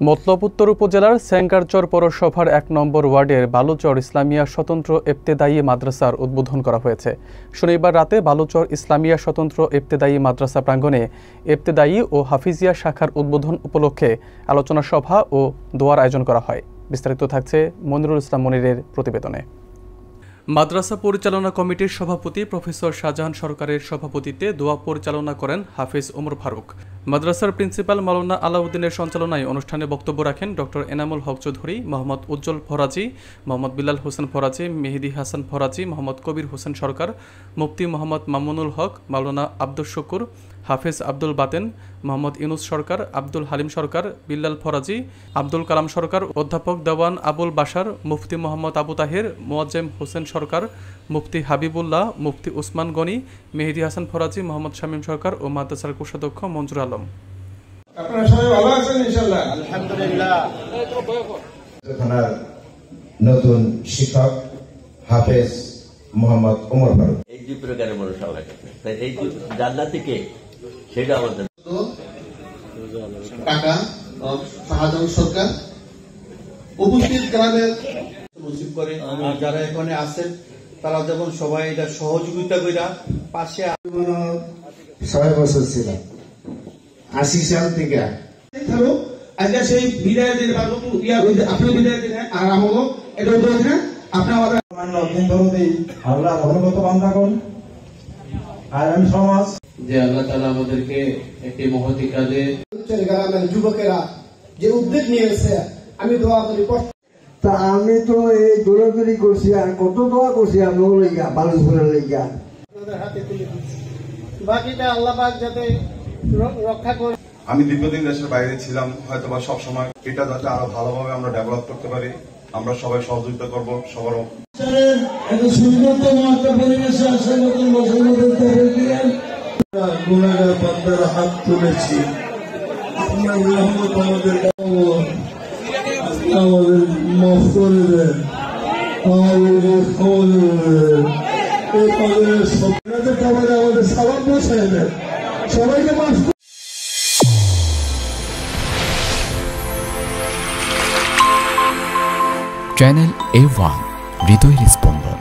মতলব উত্তর উপজেলার সেঙ্গারচর পৌরসভার ১ নম্বর ওয়ার্ডের বালুচর ইসলামিয়া স্বতন্ত্র ইবতেদায়ী মাদ্রাসার উদ্বোধন করা হয়েছে। শনিবার রাতে বালুচর ইসলামিয়া স্বতন্ত্র ইবতেদায়ী মাদ্রাসা প্রাঙ্গণে ইবতেদায়ী ও হাফিজিয়া শাখার উদ্বোধন উপলক্ষে আলোচনা সভা ও দোয়ার আয়োজন করা হয়। বিস্তারিত থাকছে মনিরুল ইসলাম মনিরের প্রতিবেদনে। মাদ্রাসা পরিচালনা কমিটির সভাপতি প্রফেসর শাহজাহান সরকারের সভাপতিত্বে দোয়া পরিচালনা করেন হাফিজ ওমর ফারুক। মাদ্রাসার প্রিন্সিপাল মাওলানা আলাউদ্দিনের সঞ্চালনায় অনুষ্ঠানে বক্তব্য রাখেন ডক্টর এনামুল হক চৌধুরী, মোহাম্মদ উজ্জ্বল ফরাজি, মোহাম্মদ বিলাল হোসেন ফরাজি, মেহেদি হাসান ফরাজি, মোহাম্মদ কবির হোসেন সরকার, মুফতি মোহাম্মদ মামুনুল হক, মাওলানা আব্দুল শুকুর, হাফিজ আব্দুল বাতেন, মোহাম্মদ ইউনুস সরকার, আব্দুল হালিম সরকার, বিল্লাল ফরাজি, আব্দুল কালাম সরকার, অধ্যাপক দেওয়ান আবুল বাশার, মুফতি মোহাম্মদ আবু তাহের, মোয়াজ্জেম হোসেন সরকার, মুফতি হাবিবুল্লাহ, মুফতি উসমান গনি, মেহেদি হাসান ফরাজি, মোহাম্মদ শামীম সরকার ও মাদ্রাসার কোষাধ্যক্ষ মঞ্জুর আলম। আপনারা সবাই ভালো আছেন ইনশাআল্লাহ? আলহামদুলিল্লাহ। থানার নতুন শিক্ষক হাফেজ মোহাম্মদ ওমর ফারুক। এই দুই প্রকারের মানুষ লাগে, তাই এই জান্নাতিকে সেটা আমাদের টাকা শাহজাহান সরকার উপস্থিত গ্রামের নসিব করে। যারা এখানে আছেন তারা যখন সবাই এটা সহযোগিতা কইরা পাশে 6 বছর ছিল 80 সাল থেকে আজকে সেই বিদায় দিন আপনি বিদায় দিন আর আমলো এটা বলছেন আপনি আমাদের আল্লাহ অনুগত বান্দাগণ আর আমি সমাজ যে আল্লাহ তাআলা আমাদেরকে একটি মহতি কাজে গ্রামের যুবকেরা যে উদ্যোগ নিয়েছে আমি দোয়া করি। তা আমি তো এই দৌড়াদৌড়ি করছি আর কত দোয়া করছি আমি লেগা বালুচরের লেগা আপনাদের হাতে তুলে দিচ্ছি, বাকিটা আল্লাহ পাক যাতে রক্ষা করে। আমি দীর্ঘদিন দেশের বাইরে ছিলাম, হয়তো বা সবসময় এটা যাতে আরো ভালোভাবে আমরা ডেভেলপ করতে পারি, আমরা সবাই সহযোগিতা করব। সবার গুণাগার বান্দার হাত তুলেছি, আপনার রহমত আমাদের আমাদের মাফ করে দেন, আমাদের আমাদের সবাই পৌঁছায় দেন, সবাইকে মাফ। চ্যানেল A1 হৃদয়ের স্পন্দন।